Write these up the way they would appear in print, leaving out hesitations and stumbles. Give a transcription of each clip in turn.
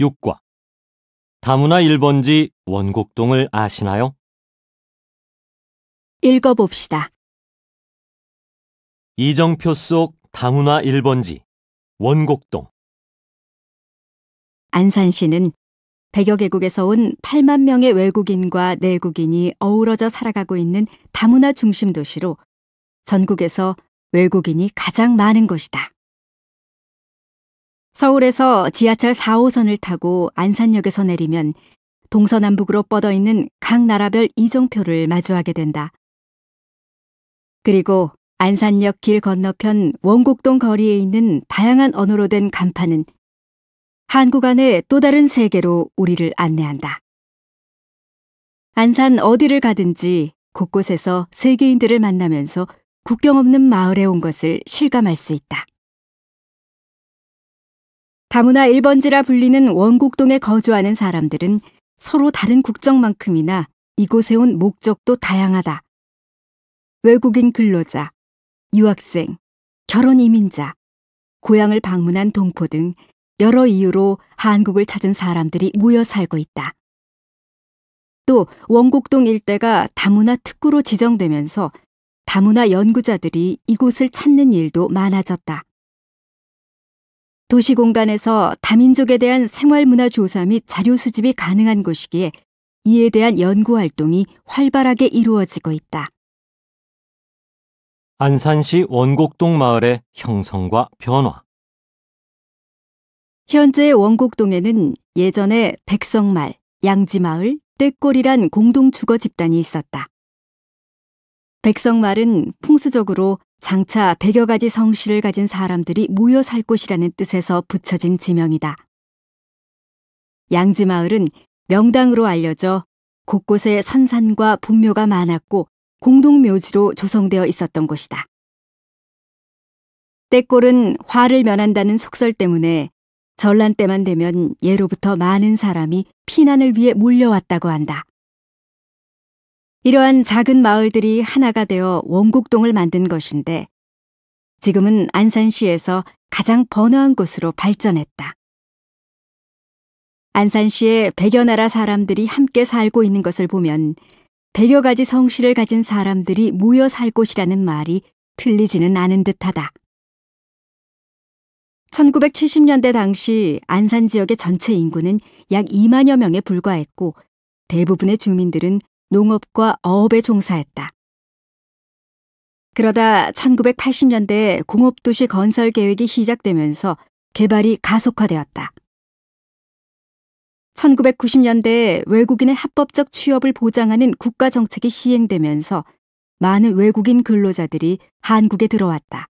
6과 다문화 1번지 원곡동을 아시나요? 읽어봅시다. 이정표 속 다문화 1번지 원곡동. 안산시는 100여 개국에서 온 8만 명의 외국인과 내국인이 어우러져 살아가고 있는 다문화 중심 도시로 전국에서 외국인이 가장 많은 곳이다. 서울에서 지하철 4호선을 타고 안산역에서 내리면 동서남북으로 뻗어있는 각 나라별 이정표를 마주하게 된다. 그리고 안산역 길 건너편 원곡동 거리에 있는 다양한 언어로 된 간판은 한국 안의 또 다른 세계로 우리를 안내한다. 안산 어디를 가든지 곳곳에서 세계인들을 만나면서 국경 없는 마을에 온 것을 실감할 수 있다. 다문화 1번지라 불리는 원곡동에 거주하는 사람들은 서로 다른 국적만큼이나 이곳에 온 목적도 다양하다. 외국인 근로자, 유학생, 결혼 이민자, 고향을 방문한 동포 등 여러 이유로 한국을 찾은 사람들이 모여 살고 있다. 또 원곡동 일대가 다문화 특구로 지정되면서 다문화 연구자들이 이곳을 찾는 일도 많아졌다. 도시 공간에서 다민족에 대한 생활문화 조사 및 자료 수집이 가능한 곳이기에 이에 대한 연구 활동이 활발하게 이루어지고 있다. 안산시 원곡동 마을의 형성과 변화. 현재 원곡동에는 예전에 백성말, 양지마을, 떼꼴이란 공동 주거 집단이 있었다. 백성말은 풍수적으로 장차 100여 가지 성씨를 가진 사람들이 모여 살 곳이라는 뜻에서 붙여진 지명이다. 양지마을은 명당으로 알려져 곳곳에 선산과 분묘가 많았고 공동묘지로 조성되어 있었던 곳이다. 떼꼴은 화를 면한다는 속설 때문에 전란 때만 되면 예로부터 많은 사람이 피난을 위해 몰려왔다고 한다. 이러한 작은 마을들이 하나가 되어 원곡동을 만든 것인데 지금은 안산시에서 가장 번화한 곳으로 발전했다. 안산시에 100여 나라 사람들이 함께 살고 있는 것을 보면 100여 가지 성씨를 가진 사람들이 모여 살 곳이라는 말이 틀리지는 않은 듯하다. 1970년대 당시 안산 지역의 전체 인구는 약 2만여 명에 불과했고 대부분의 주민들은 농업과 어업에 종사했다. 그러다 1980년대에 공업도시 건설 계획이 시작되면서 개발이 가속화되었다. 1990년대에 외국인의 합법적 취업을 보장하는 국가정책이 시행되면서 많은 외국인 근로자들이 한국에 들어왔다.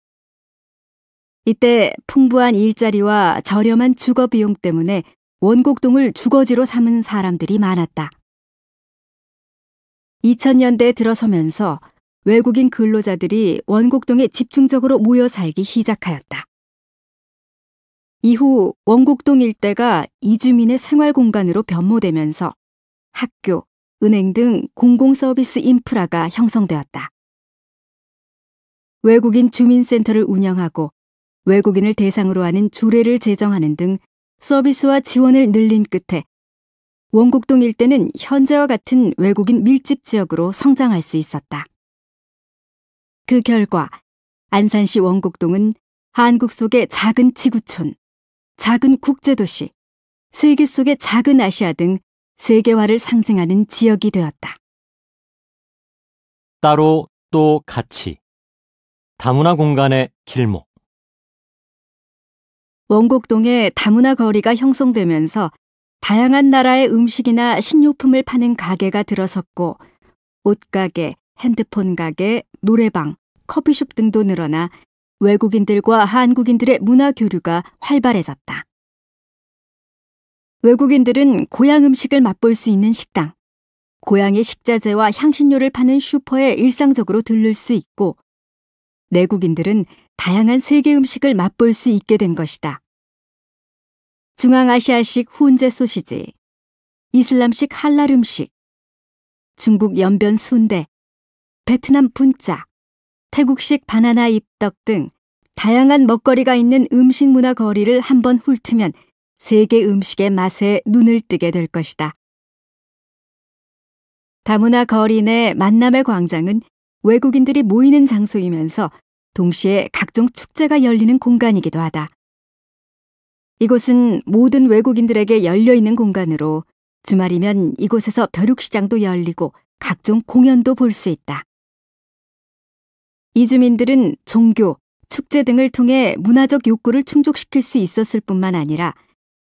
이때 풍부한 일자리와 저렴한 주거 비용 때문에 원곡동을 주거지로 삼은 사람들이 많았다. 2000년대에 들어서면서 외국인 근로자들이 원곡동에 집중적으로 모여 살기 시작하였다. 이후 원곡동 일대가 이주민의 생활 공간으로 변모되면서 학교, 은행 등 공공서비스 인프라가 형성되었다. 외국인 주민센터를 운영하고 외국인을 대상으로 하는 조례를 제정하는 등 서비스와 지원을 늘린 끝에 원곡동 일대는 현재와 같은 외국인 밀집 지역으로 성장할 수 있었다. 그 결과 안산시 원곡동은 한국 속의 작은 지구촌, 작은 국제도시, 세계 속의 작은 아시아 등 세계화를 상징하는 지역이 되었다. 따로 또 같이. 다문화 공간의 길목. 원곡동에 다문화 거리가 형성되면서 다양한 나라의 음식이나 식료품을 파는 가게가 들어섰고 옷가게, 핸드폰 가게, 노래방, 커피숍 등도 늘어나 외국인들과 한국인들의 문화 교류가 활발해졌다. 외국인들은 고향 음식을 맛볼 수 있는 식당, 고향의 식자재와 향신료를 파는 슈퍼에 일상적으로 들를 수 있고 내국인들은 다양한 세계 음식을 맛볼 수 있게 된 것이다. 중앙아시아식 훈제 소시지, 이슬람식 할랄 음식, 중국 연변 순대, 베트남 분짜, 태국식 바나나 잎떡 등 다양한 먹거리가 있는 음식 문화 거리를 한번 훑으면 세계 음식의 맛에 눈을 뜨게 될 것이다. 다문화 거리 내 만남의 광장은 외국인들이 모이는 장소이면서 동시에 각종 축제가 열리는 공간이기도 하다. 이곳은 모든 외국인들에게 열려있는 공간으로 주말이면 이곳에서 벼룩시장도 열리고 각종 공연도 볼 수 있다. 이주민들은 종교, 축제 등을 통해 문화적 욕구를 충족시킬 수 있었을 뿐만 아니라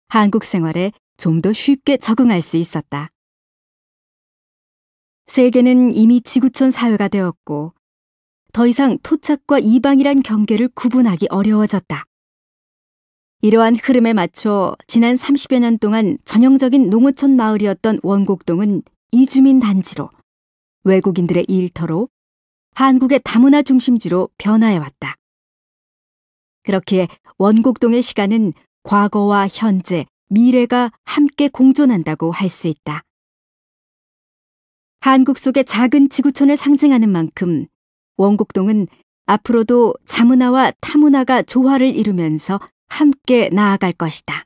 한국 생활에 좀 더 쉽게 적응할 수 있었다. 세계는 이미 지구촌 사회가 되었고 더 이상 토착과 이방이란 경계를 구분하기 어려워졌다. 이러한 흐름에 맞춰 지난 30여 년 동안 전형적인 농어촌 마을이었던 원곡동은 이주민 단지로, 외국인들의 일터로, 한국의 다문화 중심지로 변화해왔다. 그렇기에 원곡동의 시간은 과거와 현재, 미래가 함께 공존한다고 할 수 있다. 한국 속의 작은 지구촌을 상징하는 만큼 원곡동은 앞으로도 자문화와 타문화가 조화를 이루면서 함께 나아갈 것이다.